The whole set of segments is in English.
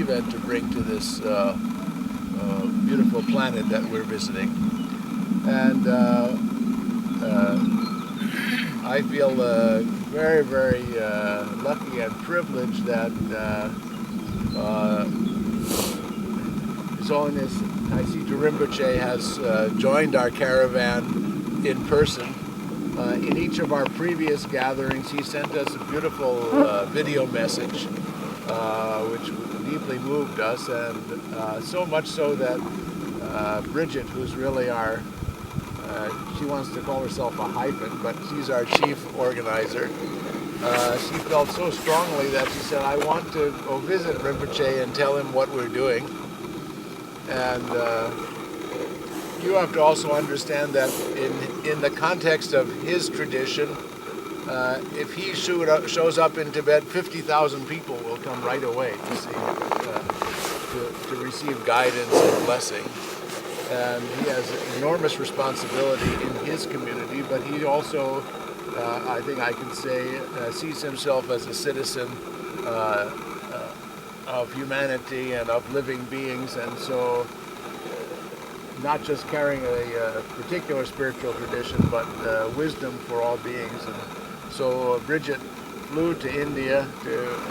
event to bring to this beautiful planet that we're visiting. And I feel very, very lucky and privileged that His Holiness Tai Situpa Rinpoche has joined our caravan in person. In each of our previous gatherings, he sent us a beautiful video message, which deeply moved us, and so much so that Bridget, who's really our, she wants to call herself a hyphen, but she's our chief organizer. She felt so strongly that she said, I want to go visit Rinpoche and tell him what we're doing. And you have to also understand that in the context of his tradition, if he shows up in Tibet, 50,000 people will come right away to see, to receive guidance and blessing. And he has enormous responsibility in his community, but he also, I think I can say, sees himself as a citizen of humanity and of living beings, and so not just carrying a particular spiritual tradition, but wisdom for all beings. And so Bridget flew to India, to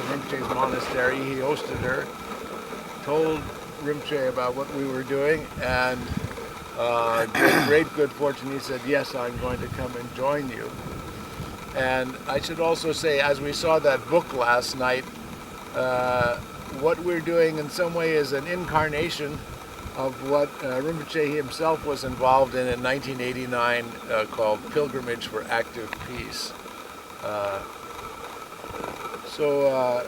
Rinpoche's monastery. He hosted her, told Rinpoche about what we were doing, and great good fortune, he said, yes, I'm going to come and join you. And I should also say, as we saw that book last night, what we're doing in some way is an incarnation of what Rinpoche himself was involved in 1989, called Pilgrimage for Active Peace. So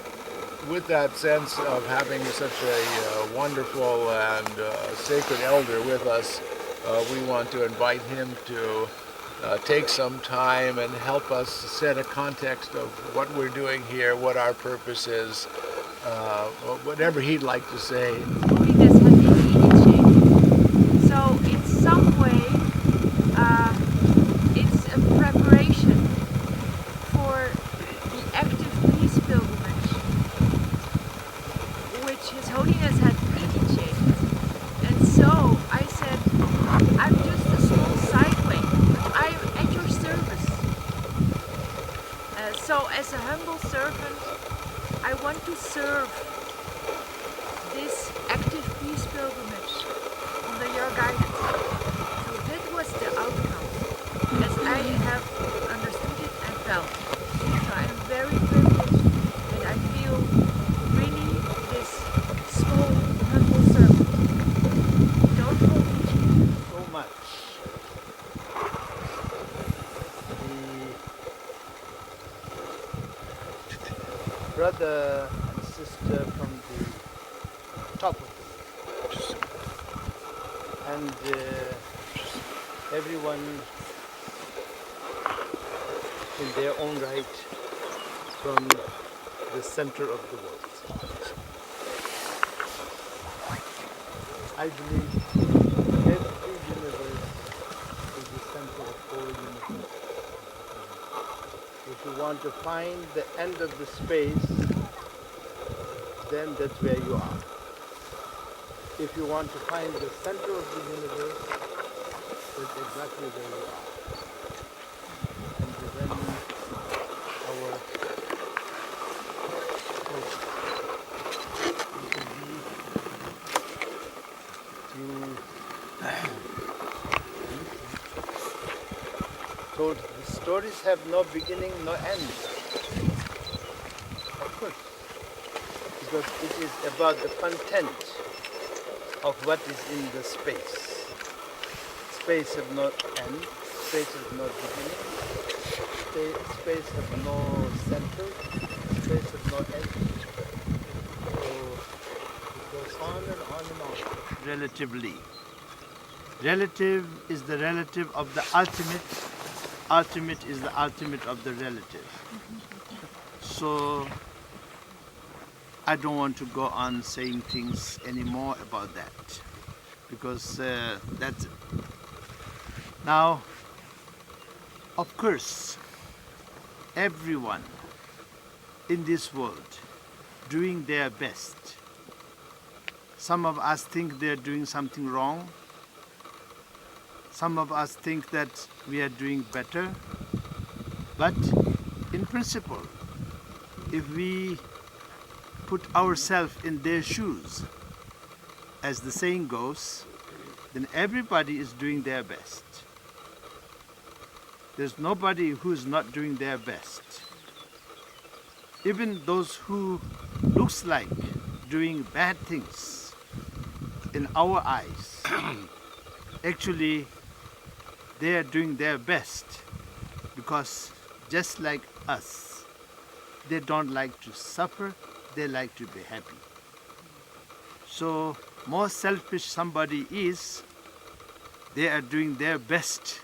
with that sense of having such a wonderful and sacred elder with us, we want to invite him to take some time and help us set a context of what we're doing here, what our purpose is, whatever he'd like to say. Holiness has been eating. So in some way, it's a preparation for the active peace pilgrimage, which His Holiness had initiated. And so I said, I'm just a small sideway. I'm at your service. So as a humble servant, I want to serve this active peace pilgrimage under your guidance. So that was the outcome, as I have understood it and felt. So I am very privileged, and I feel really this small, humble servant. Don't hold me so much. The brother and sister from the top of the world, and everyone in their own right from the center of the world. I believe every universe is the center of all universe. If you want to find the end of the space, then that's where you are. If you want to find the center of the universe, that's exactly where you are. And when our so the stories have no beginning, no end. Of course. Because it is about the content of what is in the space. Space has no end, space has no beginning, space has no center, space has no end. So it goes on and on and on. Relatively. Relative is the relative of the ultimate. Ultimate is the ultimate of the relative. So I don't want to go on saying things anymore about that, because that's it. Now, of course, everyone in this world doing their best Some of us think they're doing something wrong. Some of us think that we are doing better. But in principle, if we put ourselves in their shoes, as the saying goes, then everybody is doing their best. There's nobody who's not doing their best. Even those who looks like doing bad things in our eyes, actually they are doing their best, because just like us, they don't like to suffer, they like to be happy. So more selfish somebody is, they are doing their best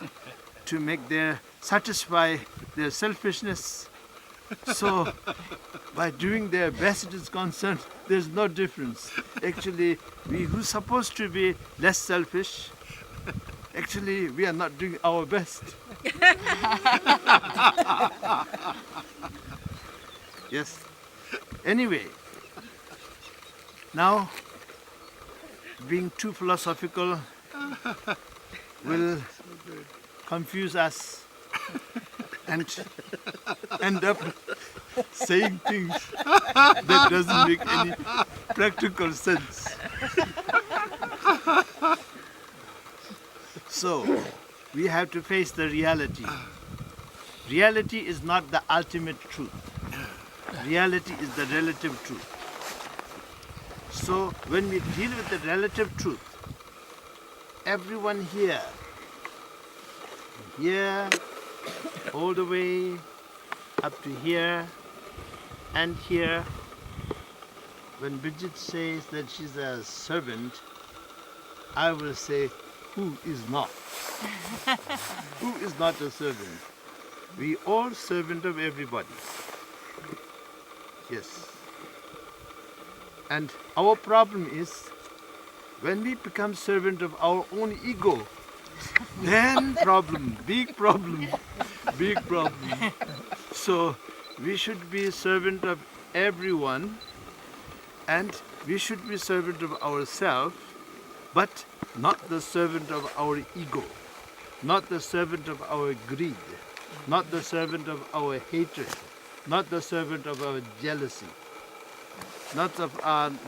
to make satisfy their selfishness. So by doing their best is concerned, there's no difference. Actually, we who's supposed to be less selfish, actually we are not doing our best. Yes. Anyway, now being too philosophical will confuse us and end up saying things that doesn't make any practical sense. So we have to face the reality. Reality is not the ultimate truth. Reality is the relative truth. So when we deal with the relative truth, everyone here, all the way up to here and here, when Bridget says that she's a servant, I will say, who is not? Who is not a servant? We all servant of everybody. Yes. And our problem is, when we become servant of our own ego, then problem, big problem, big problem. So we should be servant of everyone, and we should be servant of ourselves, but not the servant of our ego, not the servant of our greed, not the servant of our hatred, not the servant of our jealousy.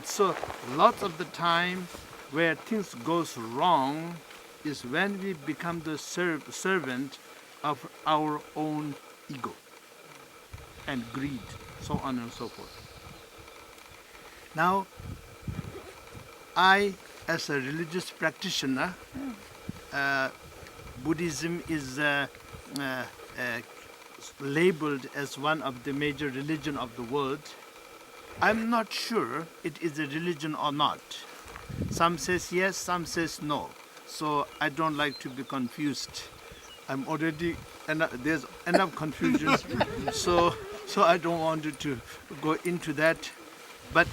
So lots of the time where things goes wrong is when we become the servant of our own ego and greed, so on and so forth. Now, I, as a religious practitioner, Buddhism is labeled as one of the major religions of the world. I'm not sure it is a religion or not. Some says yes, some says no. So I don't like to be confused. I'm already, there's enough confusion. So I don't want to go into that. But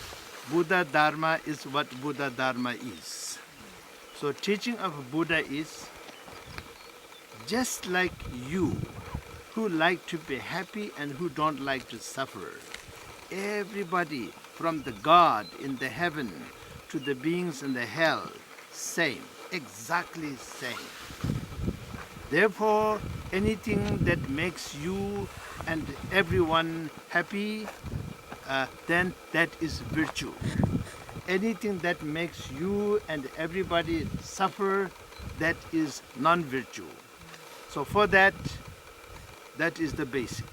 Buddha Dharma is what Buddha Dharma is. So teaching of Buddha is, just like you, who like to be happy and who don't like to suffer. Everybody, from the God in the heaven to the beings in the hell, same, exactly same. Therefore, anything that makes you and everyone happy, then that is virtue. Anything that makes you and everybody suffer, that is non-virtue. So for that is the basic.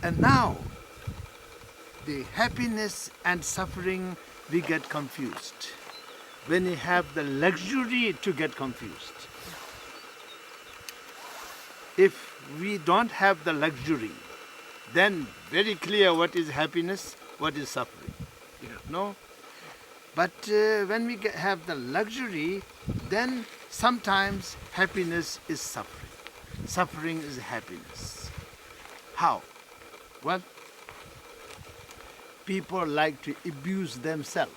And now, the happiness and suffering, we get confused. When we have the luxury to get confused. If we don't have the luxury, then very clear what is happiness, what is suffering. Yeah. No? But when we have the luxury, then sometimes happiness is suffering. Suffering is happiness. How? Well, people like to abuse themselves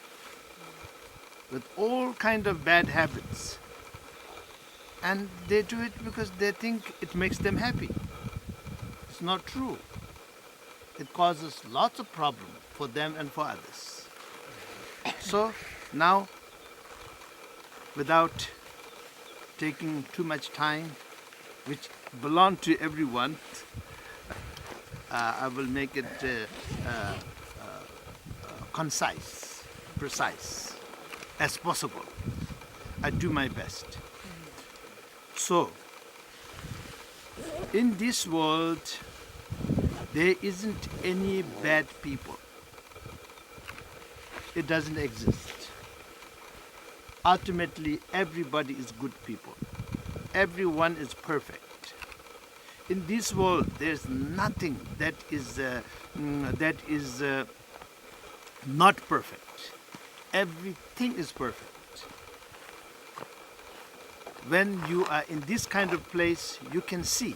with all kind of bad habits. And they do it because they think it makes them happy. It's not true. It causes lots of problems for them and for others. So Now, without taking too much time, which belongs to everyone, I will make it concise, precise as possible. I do my best. So, in this world, there isn't any bad people. It doesn't exist. Ultimately, everybody is good people. Everyone is perfect. In this world, there's nothing that is not perfect. Everything is perfect. When you are in this kind of place, you can see.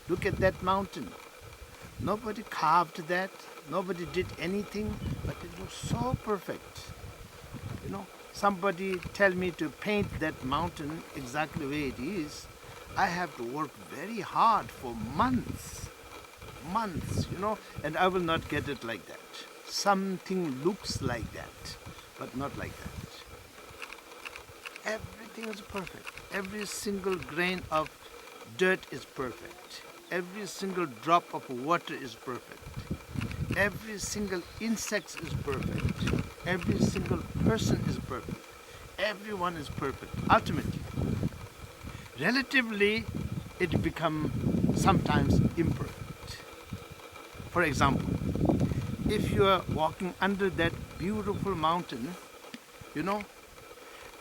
Look at that mountain. Nobody carved that. Nobody did anything, but it looks so perfect. You know, somebody tell me to paint that mountain exactly the way it is. I have to work very hard for months, you know, and I will not get it like that. Something looks like that, but not like that. Everything is perfect. Every single grain of dirt is perfect. Every single drop of water is perfect. Every single insect is perfect. Every single person is perfect. Everyone is perfect. Ultimately, relatively, it becomes sometimes imperfect. For example, if you are walking under that beautiful mountain, you know,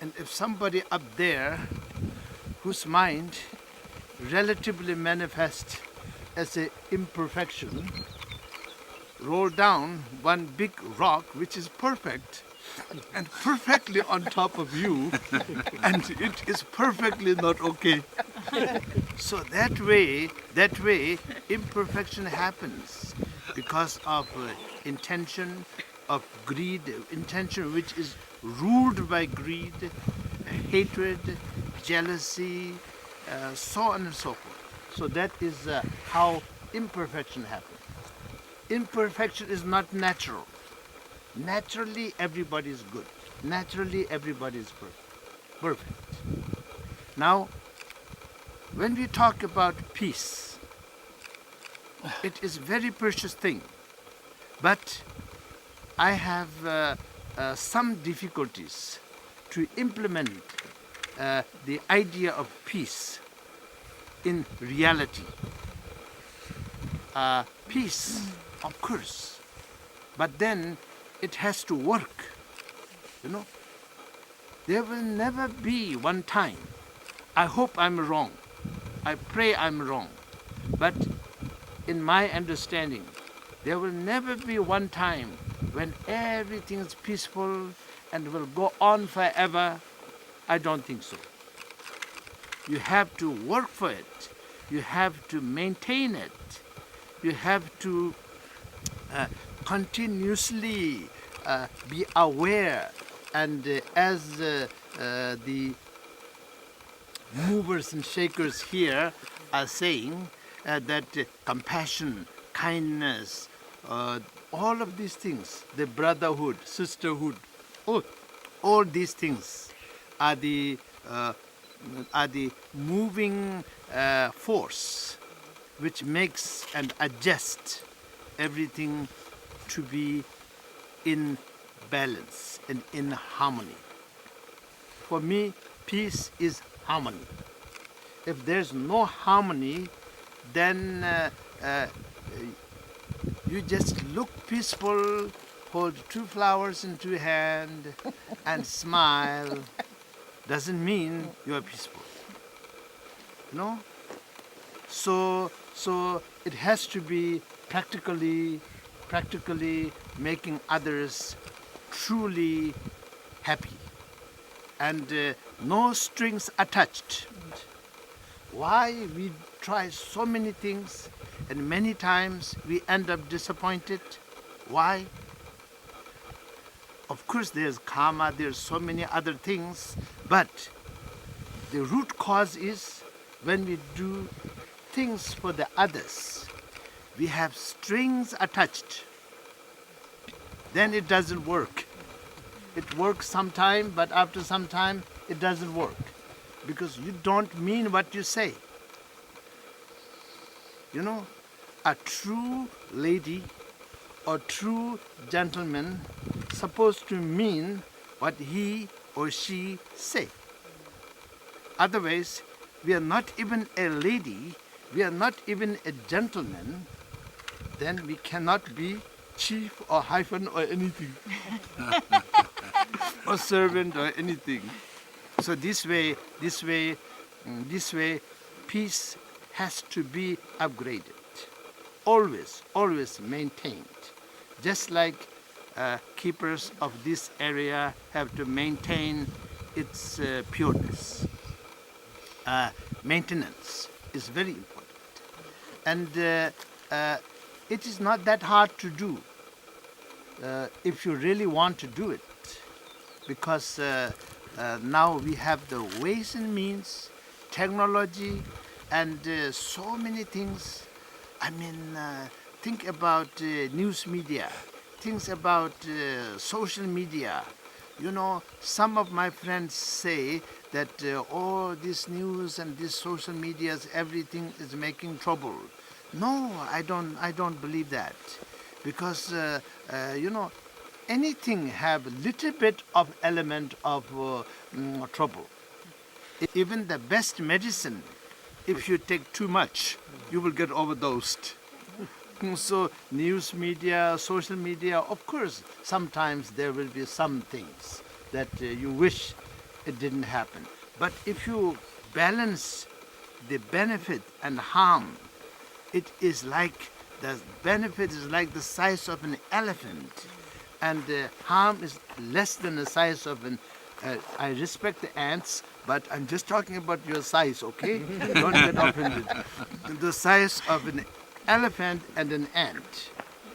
and if somebody up there whose mind relatively manifests as an imperfection roll down one big rock which is perfect and perfectly on top of you, and it is perfectly not okay. So that way imperfection happens because of intention of greed, intention which is ruled by greed, hatred, jealousy, so on and so forth. So that is how imperfection happens. Imperfection is not natural. Naturally, everybody is good. Naturally, everybody is perfect. Now, when we talk about peace, it is a very precious thing. But I have some difficulties to implement the idea of peace in reality. Peace, of course, but then it has to work, you know. There will never be one time, I hope I'm wrong, I pray I'm wrong, but in my understanding, there will never be one time when everything is peaceful and will go on forever. I don't think so. You have to work for it. You have to maintain it. You have to continuously be aware, and as the movers and shakers here are saying, that compassion, kindness, all of these things, the brotherhood, sisterhood, all these things are the moving force which makes and adjusts everything to be in balance and in harmony. For me, peace is harmony. If there's no harmony, then you just look peaceful, hold two flowers in two hands and smile. Doesn't mean you are peaceful. No? So it has to be practically making others truly happy, and no strings attached. Why we try so many things and many times we end up disappointed? Why? Of course there's karma, there's so many other things, but the root cause is when we do things for the others, we have strings attached, then it doesn't work. it works sometime, but after some time it doesn't work because you don't mean what you say. You know, a true lady or true gentleman supposed to mean what he or she say. Otherwise, we are not even a lady, we are not even a gentleman, then we cannot be chief or hyphen or anything. Or servant or anything. So this way, peace has to be upgraded. Always maintained. Just like keepers of this area have to maintain its pureness. Maintenance is very important. And it is not that hard to do if you really want to do it. Because now we have the ways and means, technology, and so many things. I mean, think about news media, think about social media. You know, some of my friends say that oh, this news and this social media, everything is making trouble. No, I don't believe that, because you know, anything have a little bit of element of trouble. Even the best medicine, if you take too much, you will get overdosed. So news media, social media, of course, sometimes there will be some things that you wish it didn't happen. But if you balance the benefit and harm, it is like the benefit is like the size of an elephant, and the harm is less than the size of an. I respect the ants, but I'm just talking about your size, okay? Don't get offended. The size of an elephant and an ant.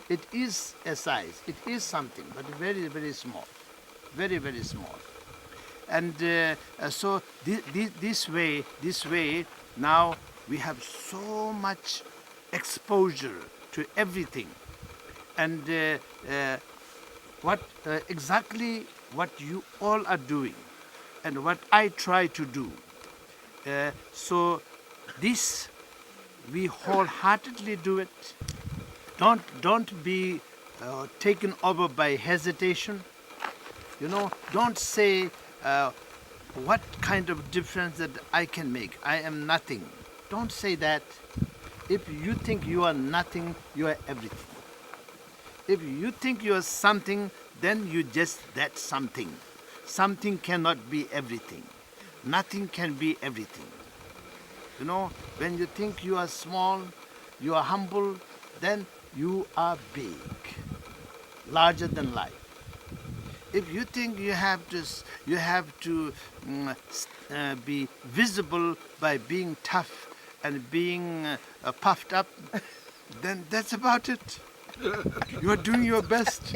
It is a size. It is something, but very small. Very small. And so this way, now we have so much exposure to everything. And exactly what you all are doing and what I try to do. So this, we wholeheartedly do it. Don't be taken over by hesitation. You know, don't say what kind of difference that I can make. I am nothing. Don't say that. If you think you are nothing, you are everything. If you think you are something, then you just that something. Something cannot be everything. Nothing can be everything. You know, when you think you are small, you are humble, then you are big, larger than life. If you think you have to be visible by being tough and being puffed up, then that's about it. You are doing your best.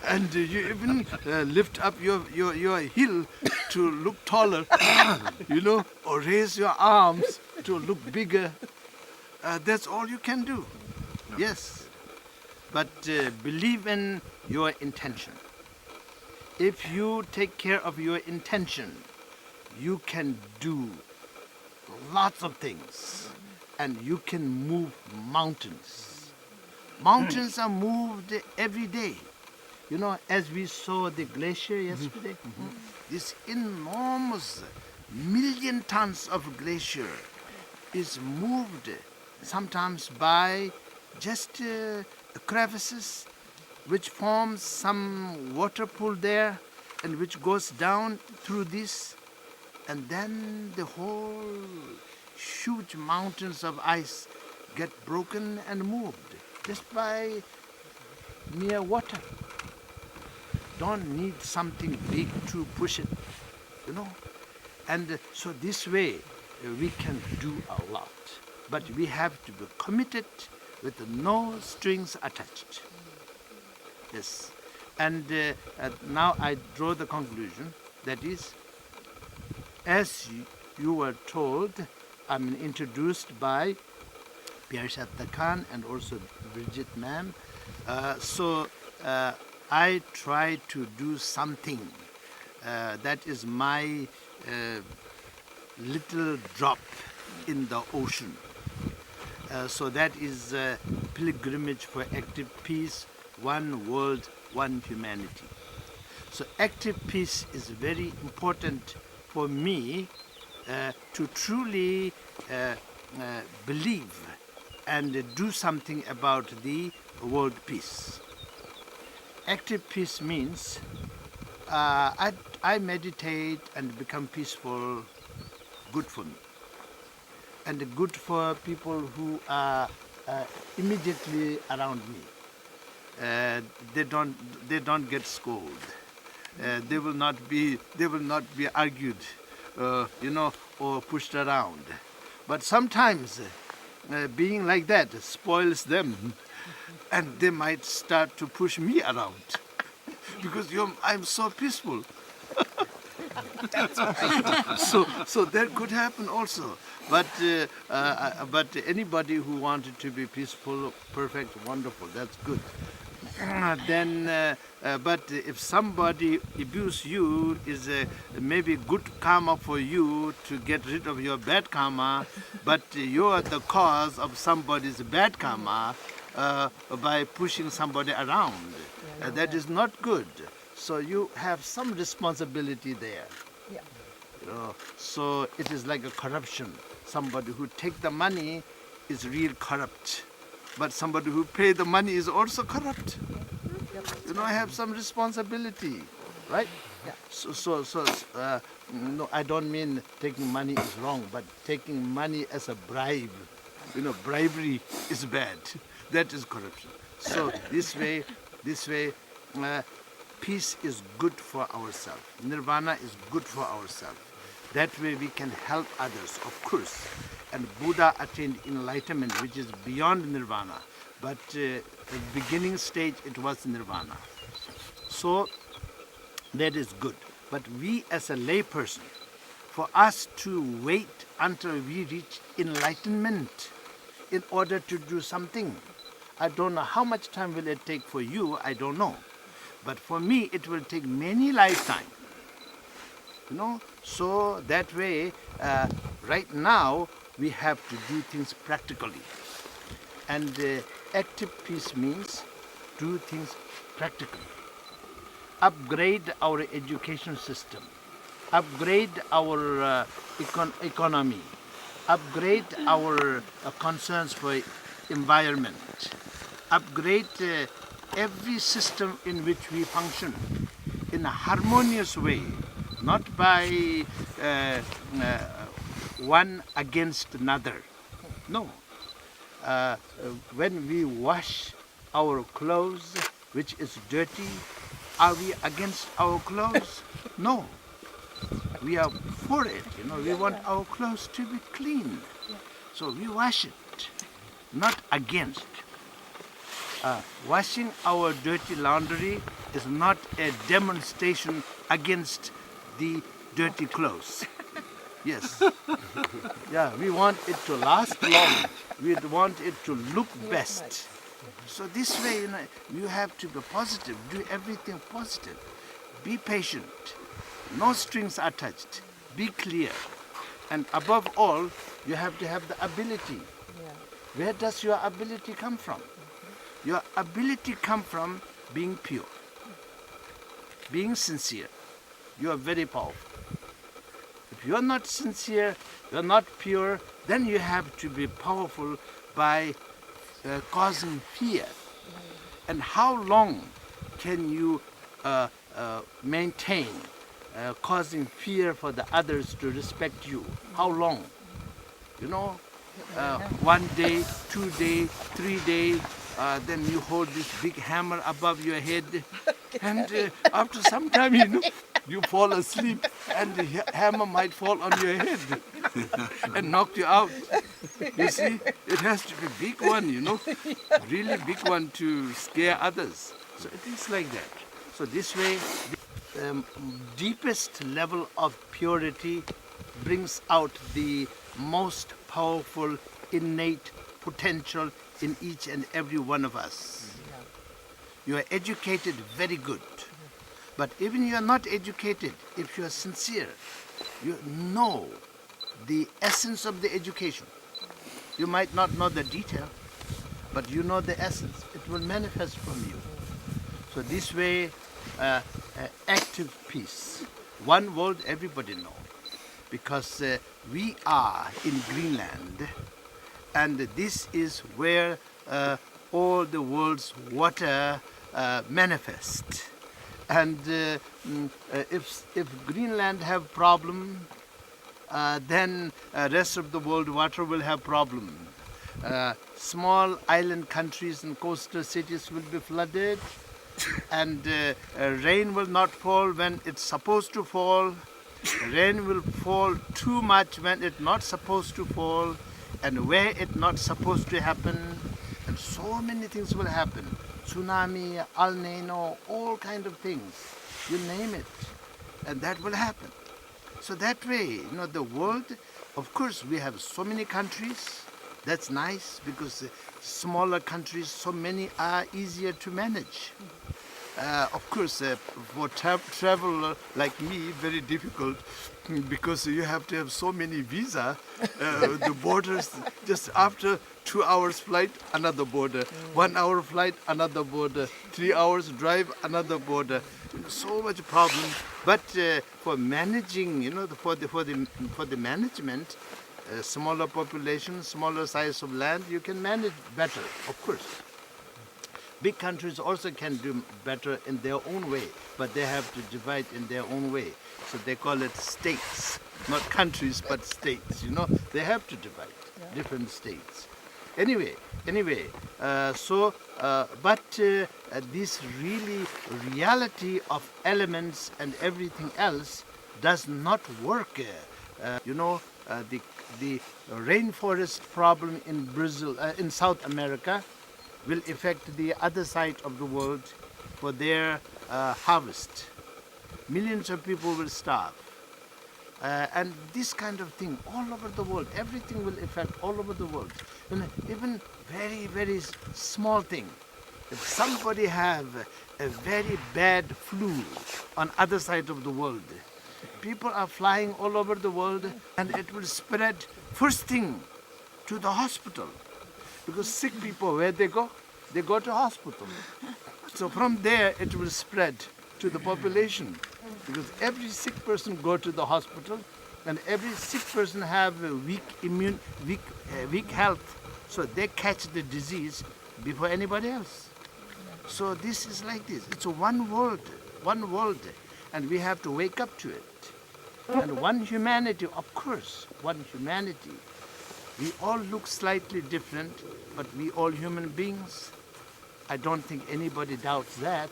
And you even lift up your heel to look taller, you know, or raise your arms to look bigger. That's all you can do. Yes. But believe in your intention. If you take care of your intention, you can do lots of things, and you can move mountains. Mountains are moved every day. You know, as we saw the glacier yesterday, this enormous 1,000,000 tons of glacier is moved sometimes by just crevices which forms some water pool there and which goes down through this, and then the whole huge mountains of ice get broken and moved just by mere water. Don't need something big to push it, you know. And so this way we can do a lot, but we have to be committed with no strings attached. Yes. And now I draw the conclusion, that is, as you were told, I mean, introduced by Pierre Shatta Khan and also Bridget ma'am. So I try to do something. That is my little drop in the ocean. So that is pilgrimage for active peace, one world, one humanity. So active peace is very important for me to truly believe and do something about the world peace. Active peace means I meditate and become peaceful, good for me. And good for people who are immediately around me. They don't get scolded. They will not be argued, or pushed around. But sometimes being like that spoils them, and they might start to push me around because I'm so peaceful. So that could happen also. But anybody who wanted to be peaceful, perfect, wonderful, that's good. But if somebody abuse you, is maybe good karma for you to get rid of your bad karma, but you are the cause of somebody's bad karma by pushing somebody around. That is not good. So you have some responsibility there. Yeah. So it is like a corruption. Somebody who take the money is real corrupt, but somebody who pay the money is also corrupt. I have some responsibility, right? Yeah. So no, I don't mean taking money is wrong, but taking money as a bribe, bribery is bad. That is corruption. So this way, peace is good for ourselves. Nirvana is good for ourselves. That way we can help others, of course. And Buddha attained enlightenment, which is beyond nirvana. But the beginning stage, it was nirvana. So that is good. But we as a lay person, for us to wait until we reach enlightenment in order to do something, I don't know how much time will it take for you, I don't know. But for me, it will take many lifetimes. So that way, right now, we have to do things practically. And active peace means do things practically. Upgrade our education system. Upgrade our economy. Upgrade our concerns for environment. Upgrade every system in which we function in a harmonious way, not by one against another. No. When we wash our clothes, which is dirty, are we against our clothes? No. We are for it. We want our clothes to be clean. So we wash it, not against. Washing our dirty laundry is not a demonstration against the dirty clothes. Yes. Yeah, we want it to last long. We want it to look best. So this way, you have to be positive. Do everything positive. Be patient. No strings attached. Be clear. And above all, you have to have the ability. Yeah. Where does your ability come from? Your ability comes from being pure, being sincere. You are very powerful. If you are not sincere, you are not pure, then you have to be powerful by causing fear. And how long can you maintain causing fear for the others to respect you? How long? 1 day, 2 days, 3 days, then you hold this big hammer above your head, and after some time, you fall asleep, and the hammer might fall on your head and knock you out. You see, it has to be big one, really big one to scare others. So it is like that. So this way, the deepest level of purity brings out the most powerful innate potential in each and every one of us. You are educated, very good. But even you are not educated, if you are sincere, you know the essence of the education. You might not know the detail, but you know the essence. It will manifest from you. So this way, active peace. One world, everybody know. Because we are in Greenland, and this is where all the world's water manifest. And if Greenland have problem, then rest of the world water will have problem. Small island countries and coastal cities will be flooded, and rain will not fall when it's supposed to fall. Rain will fall too much when it's not supposed to fall, and where it's not supposed to happen, and so many things will happen. Tsunami, El Nino, all kind of things, you name it, and that will happen. So that way, the world, of course, we have so many countries. That's nice, because smaller countries, so many are easier to manage. Of course, for traveler like me, very difficult, because you have to have so many visa. The borders, just after 2 hours flight, another border. 1 hour flight, another border. 3 hours drive, another border. So much problem. But for managing, for the management, smaller population, smaller size of land, you can manage better, of course. Big countries also can do better in their own way, but they have to divide in their own way. So they call it states, not countries, but states. They have to divide different states. Anyway, but this really reality of elements and everything else does not work. The rainforest problem in Brazil, in South America, will affect the other side of the world for their harvest. Millions of people will starve. And this kind of thing all over the world, everything will affect all over the world. Even very, very small thing. If somebody have a very bad flu on other side of the world, people are flying all over the world, and it will spread first thing to the hospital. Because sick people, where they go to hospital. So from there it will spread to the population, because every sick person go to the hospital, and every sick person have a weak health, so they catch the disease before anybody else. So this is like this. It's a one world, and we have to wake up to it. And one humanity, of course, one humanity. We all look slightly different, but we all human beings. I don't think anybody doubts that,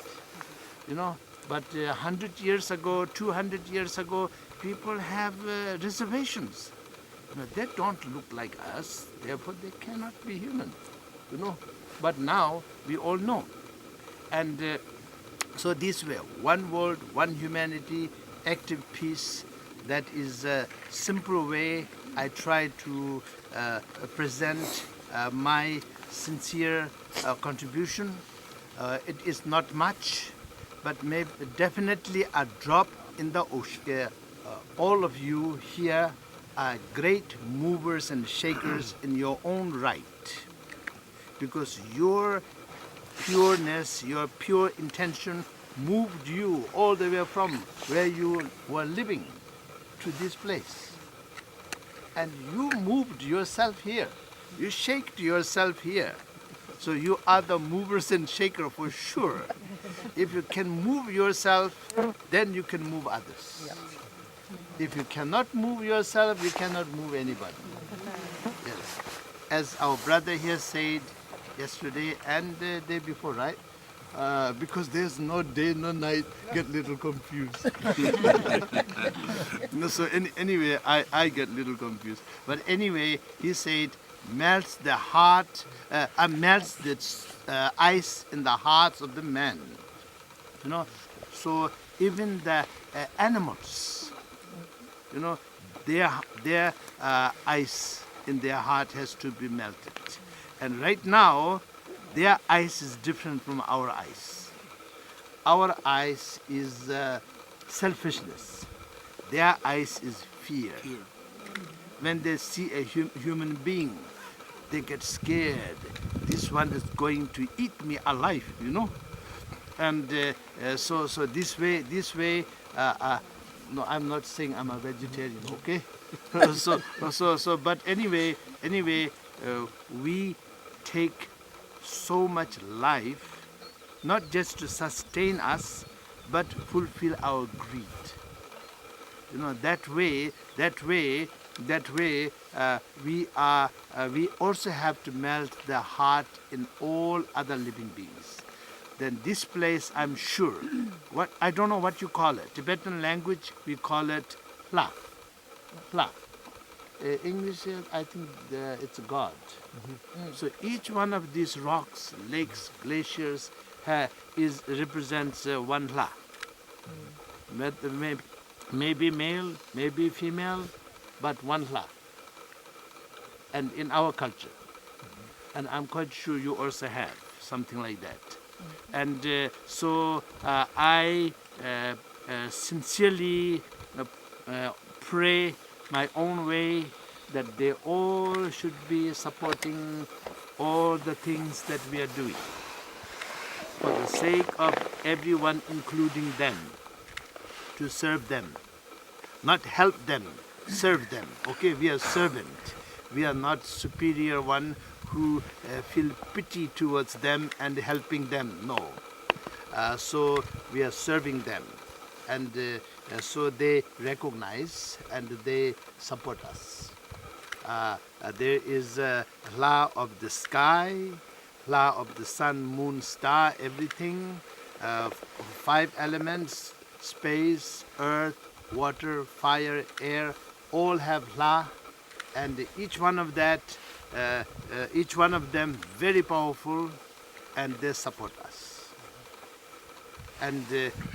But 100 years ago, 200 years ago, people have reservations. They don't look like us, therefore they cannot be human, But now we all know. And so this way, one world, one humanity, active peace, that is a simple way I try to present my sincere contribution. It is not much, but maybe definitely a drop in the ocean. All of you here are great movers and shakers in your own right, because your pureness, your pure intention moved you all the way from where you were living to this place. And you moved yourself here. You shaked yourself here. So you are the movers and shaker for sure. If you can move yourself, then you can move others. If you cannot move yourself, you cannot move anybody. Yes. As our brother here said yesterday and the day before, right? Because there's no day, no night, get little confused. So anyway, I get little confused. But anyway, he said, melts the heart, melts the ice in the hearts of the men. So even the animals, their ice in their heart has to be melted. And right now, their ice is different from our ice. Our eyes is selfishness. Their eyes is fear. When they see a human being, they get scared. This one is going to eat me alive, you know. And so this way. No, I'm not saying I'm a vegetarian, okay? But anyway, we take so much life, not just to sustain us, but fulfill our greed. You know, that way, we also have to melt the heart in all other living beings. Then this place, I'm sure, I don't know what you call it. Tibetan language, we call it La. La. English, I think it's God. So each one of these rocks, lakes, glaciers, represents one La. Maybe male, maybe female, but one La. And in our culture, and I'm quite sure you also have something like that. And so I sincerely pray my own way that they all should be supporting all the things that we are doing for the sake of everyone, including them, to serve them, not help them, serve them. Okay, we are servant. We are not superior one who feel pity towards them and helping them. No. So we are serving them, and so they recognize and they support us. There is a law of the sky, law of the sun, moon, star, everything. 5 elements: space, earth, water, fire, air. All have law, and each one of them very powerful, and they support us. And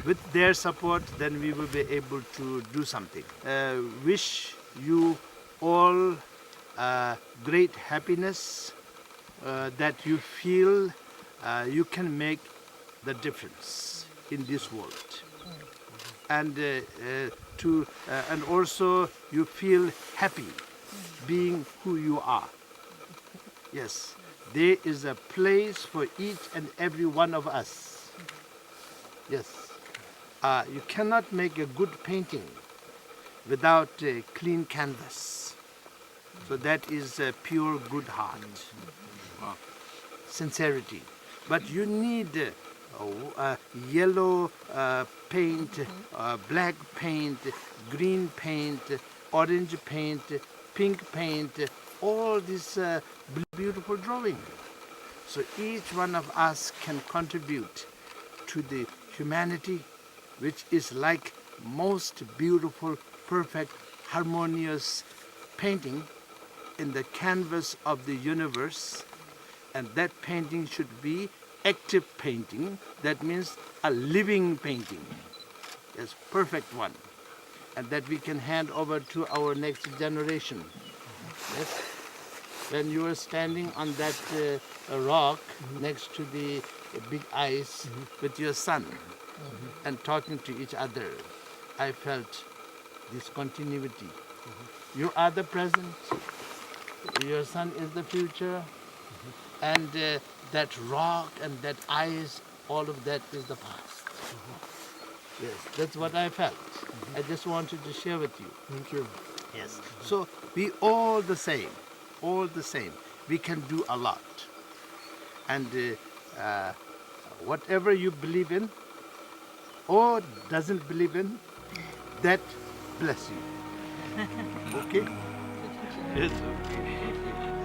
with their support, then we will be able to do something. Wish you all great happiness, that you feel you can make the difference in this world. And and also you feel happy being who you are. Yes, there is a place for each and every one of us. Yes, you cannot make a good painting without a clean canvas. So that is a pure good heart, sincerity. But you need yellow paint, black paint, green paint, orange paint, pink paint, all this beautiful drawing. So each one of us can contribute to the humanity, which is like most beautiful, perfect, harmonious painting in the canvas of the universe. And that painting should be active painting. That means a living painting. Yes, perfect one. And that we can hand over to our next generation. Yes. When you were standing on that rock next to the big ice with your son and talking to each other, I felt this continuity. You are the present, your son is the future, and that rock and that ice, all of that is the past. Yes, that's what I felt. I just wanted to share with you. Thank you. Yes. So we all the same. We can do a lot. And whatever you believe in or doesn't believe in, that bless you. Okay? Yes, okay.